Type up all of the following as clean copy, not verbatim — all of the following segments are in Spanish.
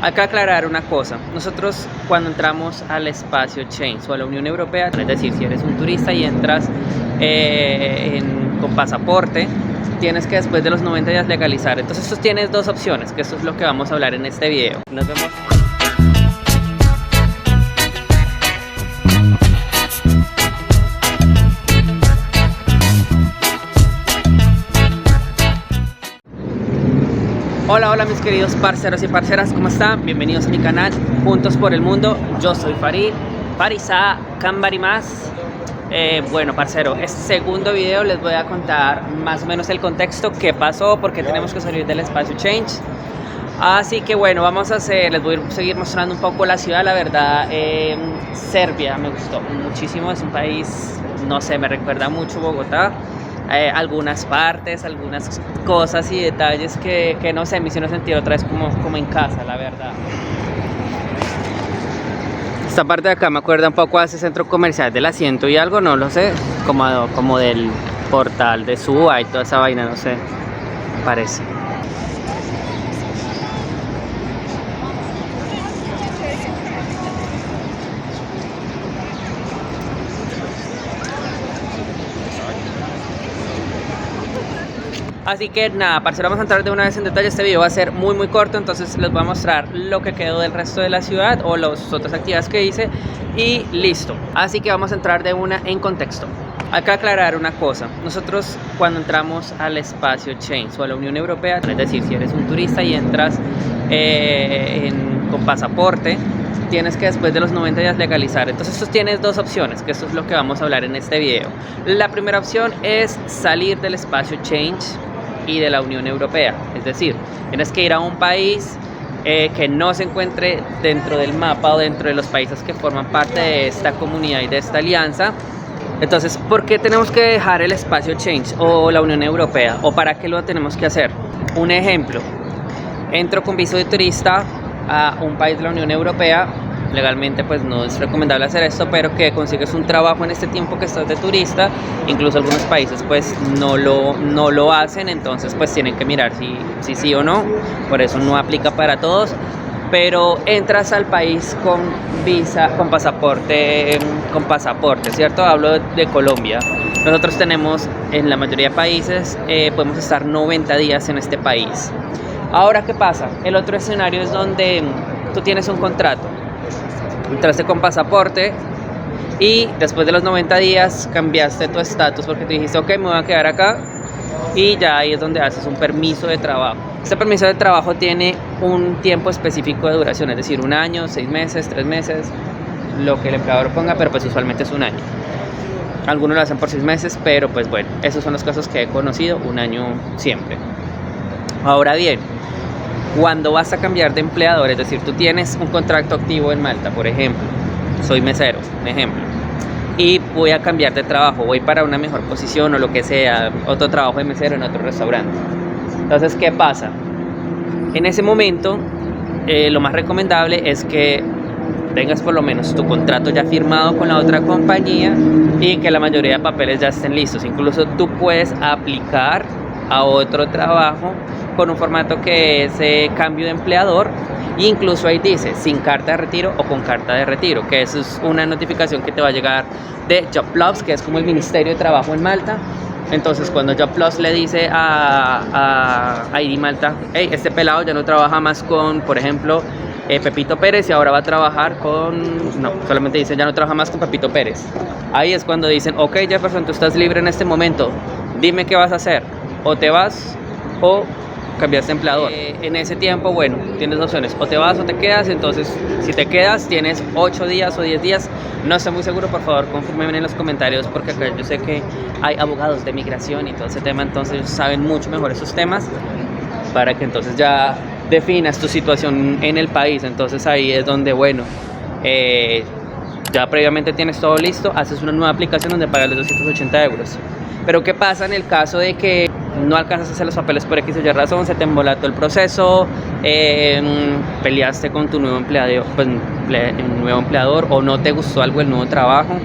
Acá aclarar una cosa, nosotros cuando entramos al espacio Schengen o a la Unión Europea, es decir, si eres un turista y entras con pasaporte, tienes que después de los 90 días legalizar. Entonces tú tienes dos opciones, que eso es lo que vamos a hablar en este video. Nos vemos. Hola mis queridos parceros y parceras, ¿cómo están? Bienvenidos a mi canal Juntos por el Mundo. Yo soy Farid, Farisa Cambarimas. Bueno parcero, este segundo video les voy a contar más o menos el contexto, qué pasó, por qué tenemos que salir del espacio Schengen. Así que bueno, les voy a seguir mostrando un poco la ciudad. La verdad, Serbia me gustó muchísimo, es un país, no sé, me recuerda mucho Bogotá. Algunas partes, algunas cosas y detalles que no sé, me hicieron sentir otra vez como en casa, la verdad. Esta parte de acá me acuerda un poco a ese centro comercial del Asiento y algo, no lo sé, como del portal de Suba y toda esa vaina, no sé, parece. Así que nada, parceros, vamos a entrar de una vez en detalle. Este video va a ser muy corto, entonces les voy a mostrar lo que quedó del resto de la ciudad o las otras actividades que hice y listo. Así que vamos a entrar de una en contexto. Acá aclarar una cosa, nosotros cuando entramos al espacio Schengen o a la Unión Europea, es decir, si eres un turista y entras con pasaporte, tienes que después de los 90 días legalizar. Entonces tú tienes dos opciones, que eso es lo que vamos a hablar en este video. La primera opción es salir del espacio Schengen y de la Unión Europea, es decir, tienes que ir a un país que no se encuentre dentro del mapa o dentro de los países que forman parte de esta comunidad y de esta alianza. Entonces, ¿por qué tenemos que dejar el espacio Schengen o la Unión Europea? ¿O para qué lo tenemos que hacer? Un ejemplo, entro con viso de turista a un país de la Unión Europea. Legalmente pues no es recomendable hacer esto, pero que consigues un trabajo en este tiempo que estás de turista. Incluso algunos países pues no lo hacen, entonces pues tienen que mirar si sí o no. Por eso no aplica para todos, pero entras al país con visa, con pasaporte, ¿cierto? Hablo de Colombia. Nosotros tenemos, en la mayoría de países, podemos estar 90 días en este país. Ahora, ¿qué pasa? El otro escenario es donde tú tienes un contrato. Entraste con pasaporte y después de los 90 días cambiaste tu estatus porque te dijiste, ok, me voy a quedar acá, y ya ahí es donde haces un permiso de trabajo. Este permiso de trabajo tiene un tiempo específico de duración, es decir, 1 año, 6 meses, 3 meses, lo que el empleador ponga, pero pues usualmente es 1 año. Algunos lo hacen por 6 meses, pero pues bueno, esos son los casos que he conocido, 1 año siempre. Ahora bien, cuando vas a cambiar de empleador, es decir, tú tienes un contrato activo en Malta, por ejemplo, soy mesero, un ejemplo, y voy a cambiar de trabajo, voy para una mejor posición o lo que sea, otro trabajo de mesero en otro restaurante. Entonces, ¿qué pasa? En ese momento, lo más recomendable es que tengas por lo menos tu contrato ya firmado con la otra compañía y que la mayoría de papeles ya estén listos. Incluso tú puedes aplicar a otro trabajo con un formato que es cambio de empleador, e incluso ahí dice sin carta de retiro o con carta de retiro, que eso es una notificación que te va a llegar de JobPlus, que es como el Ministerio de Trabajo en Malta. Entonces cuando JobPlus le dice a ID Malta, hey, este pelado ya no trabaja más con, por ejemplo, Pepito Pérez, y ahora va a trabajar con, no, solamente dicen ya no trabaja más con Pepito Pérez. Ahí es cuando dicen, ok Jefferson, tú estás libre en este momento, dime qué vas a hacer, o te vas o cambiaste de empleador. En ese tiempo, bueno, tienes dos opciones, o te vas o te quedas. Entonces, si te quedas, tienes 8 días o 10 días. No estoy muy seguro, por favor, confírmenme en los comentarios, porque acá yo sé que hay abogados de migración y todo ese tema, entonces ellos saben mucho mejor esos temas, para que entonces ya definas tu situación en el país. Entonces ahí es donde, bueno, ya previamente tienes todo listo, haces una nueva aplicación donde pagas los 280 euros. Pero ¿qué pasa en el caso de que no alcanzas a hacer los papeles por X o Y razón, se te embolató el proceso, peleaste con tu nuevo empleador o no te gustó algo el nuevo trabajo?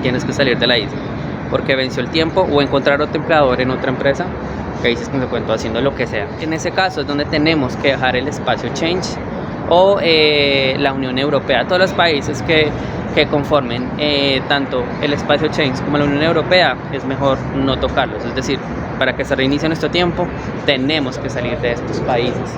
Tienes que salir de la isla porque venció el tiempo, o encontrar otro empleador en otra empresa que dices consecuente haciendo lo que sea. En ese caso es donde tenemos que dejar el espacio Schengen o la Unión Europea. Todos los países que conformen tanto el espacio Schengen como la Unión Europea, es mejor no tocarlos. Es decir, para que se reinicie nuestro tiempo, tenemos que salir de estos países.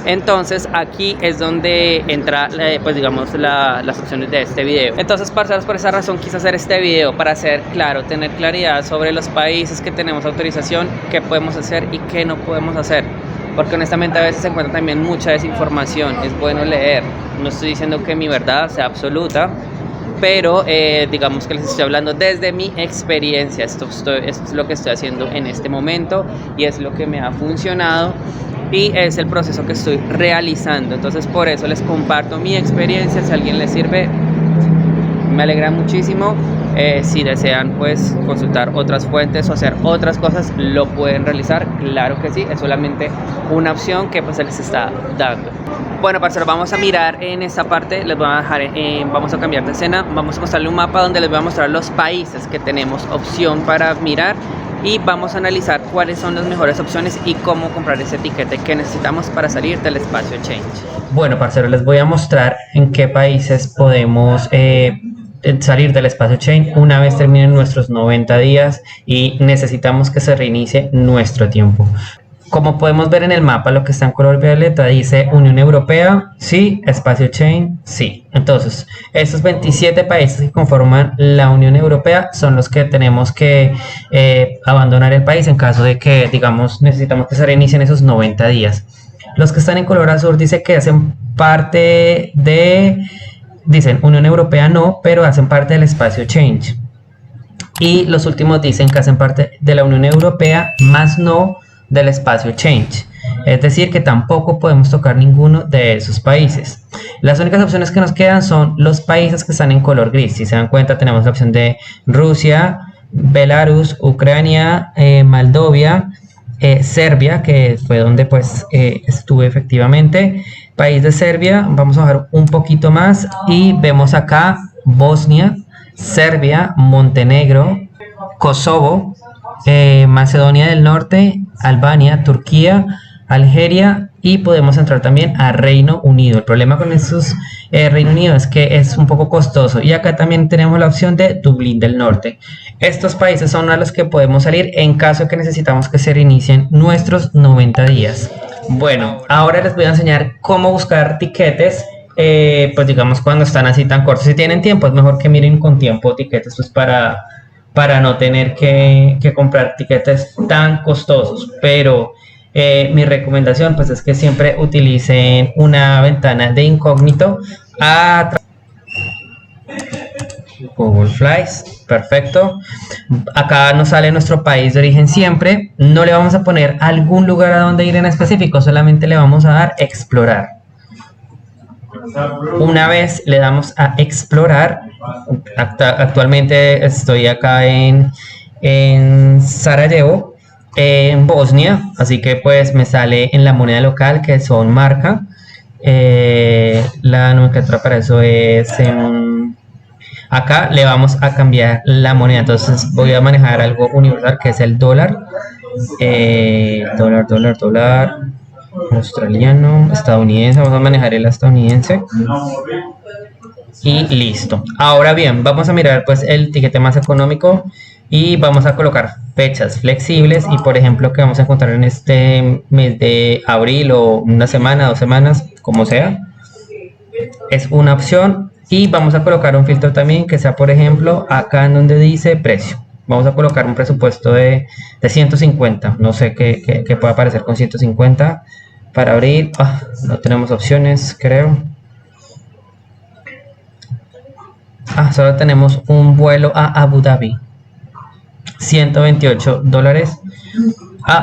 Entonces aquí es donde entra pues digamos las opciones de este video. Entonces, parceros, por esa razón quise hacer este video, para hacer claro, tener claridad sobre los países que tenemos autorización, qué podemos hacer y qué no podemos hacer, porque honestamente a veces se encuentra también mucha desinformación. Es bueno leer, no estoy diciendo que mi verdad sea absoluta, pero digamos que les estoy hablando desde mi experiencia. Esto es lo que estoy haciendo en este momento y es lo que me ha funcionado y es el proceso que estoy realizando. Entonces por eso les comparto mi experiencia. Si a alguien le sirve, me alegra muchísimo. Si desean pues consultar otras fuentes o hacer otras cosas, lo pueden realizar, claro que sí, es solamente una opción que pues se les está dando. Bueno, parceros, vamos a mirar en esta parte, les voy a dejar, vamos a cambiar de escena, vamos a mostrarle un mapa donde les voy a mostrar los países que tenemos opción para mirar y vamos a analizar cuáles son las mejores opciones y cómo comprar ese etiquete que necesitamos para salir del espacio Schengen. Bueno, parceros, les voy a mostrar en qué países podemos salir del espacio Schengen una vez terminen nuestros 90 días y necesitamos que se reinicie nuestro tiempo. Como podemos ver en el mapa, lo que está en color violeta dice Unión Europea, sí, espacio Schengen, sí. Entonces, estos 27 países que conforman la Unión Europea son los que tenemos que abandonar el país en caso de que, digamos, necesitamos que se reinicien esos 90 días. Los que están en color azul dice que hacen parte de, dicen Unión Europea no, pero hacen parte del espacio Schengen. Y los últimos dicen que hacen parte de la Unión Europea, más no del espacio Schengen, es decir que tampoco podemos tocar ninguno de esos países. Las únicas opciones que nos quedan son los países que están en color gris. Si se dan cuenta, tenemos la opción de Rusia, Belarus, Ucrania, Moldavia, Serbia, que fue donde pues estuve efectivamente. País de Serbia, vamos a bajar un poquito más y vemos acá Bosnia, Serbia, Montenegro, Kosovo, Macedonia del Norte, Albania, Turquía, Algeria y podemos entrar también a Reino Unido. El problema con estos Reino Unido es que es un poco costoso y acá también tenemos la opción de Dublín del Norte. Estos países son a los que podemos salir en caso de que necesitamos que se reinicien nuestros 90 días. Bueno, ahora les voy a enseñar cómo buscar tiquetes. Pues digamos cuando están así tan cortos. Si tienen tiempo, es mejor que miren con tiempo tiquetes pues para no tener que comprar tiquetes tan costosos, pero mi recomendación pues es que siempre utilicen una ventana de incógnito a Google Flights. Perfecto, acá nos sale nuestro país de origen siempre, no le vamos a poner algún lugar a donde ir en específico, solamente le vamos a dar explorar. Una vez le damos a explorar, actualmente estoy acá en Sarajevo, en Bosnia, así que pues me sale en la moneda local que son marca. La nomenclatura para eso es acá le vamos a cambiar la moneda, entonces voy a manejar algo universal que es el dólar. Dólar australiano, estadounidense, vamos a manejar el estadounidense y listo. Ahora bien, vamos a mirar pues el tiquete más económico y vamos a colocar fechas flexibles y por ejemplo que vamos a encontrar en este mes de abril o una semana, 2 semanas, como sea, es una opción. Y vamos a colocar un filtro también que sea por ejemplo acá en donde dice precio. Vamos a colocar un presupuesto de 150, no sé qué puede aparecer con 150 para abrir. No tenemos opciones, creo. Solo tenemos un vuelo a Abu Dhabi, $128.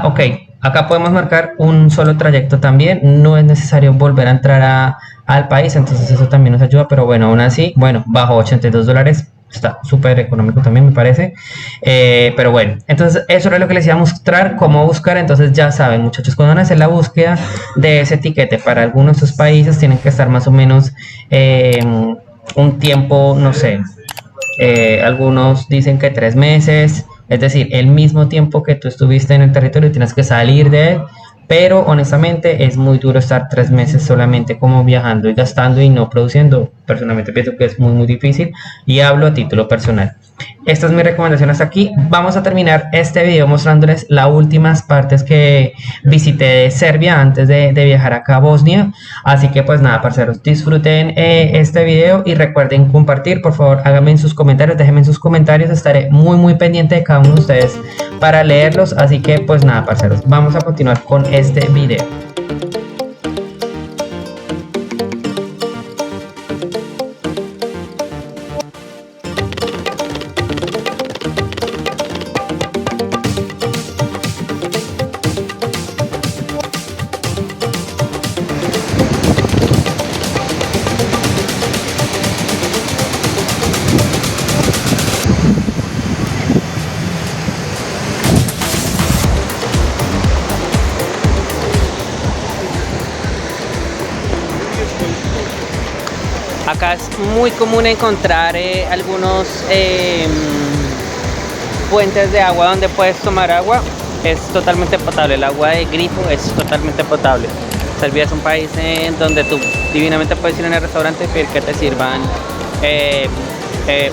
Ok, acá podemos marcar un solo trayecto también, no es necesario volver a entrar al país, entonces eso también nos ayuda, pero bueno, aún así, bueno, bajo $82, está súper económico también me parece, pero bueno, entonces eso era lo que les iba a mostrar, cómo buscar. Entonces ya saben muchachos, cuando van a hacer la búsqueda de ese etiquete para algunos de estos países tienen que estar más o menos un tiempo, no sé, algunos dicen que 3 meses, es decir, el mismo tiempo que tú estuviste en el territorio tienes que salir de él pero honestamente es muy duro estar 3 meses solamente como viajando y gastando y no produciendo. Personalmente pienso que es muy difícil y hablo a título personal. Esta es mi recomendación hasta aquí. Vamos a terminar este video mostrándoles las últimas partes que visité de Serbia antes de viajar acá a Bosnia. Así que pues nada, parceros, disfruten este video y recuerden compartir. Por favor, háganme en sus comentarios, déjenme en sus comentarios. Estaré muy pendiente de cada uno de ustedes para leerlos. Así que pues nada, parceros, vamos a continuar con este video. Acá es muy común encontrar algunos fuentes de agua donde puedes tomar agua. Es totalmente potable, el agua de grifo es totalmente potable. Serbia es un país en donde tú divinamente puedes ir a un restaurante y pedir que te sirvan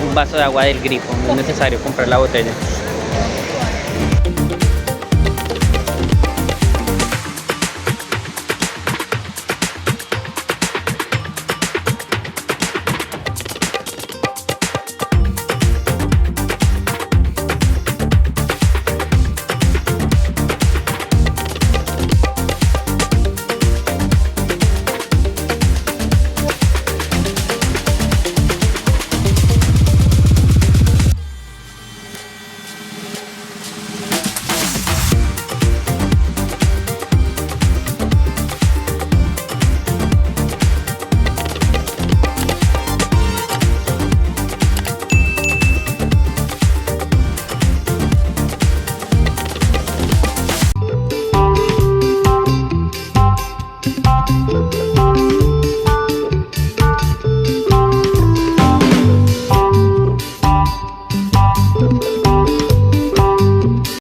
un vaso de agua del grifo, no es necesario comprar la botella.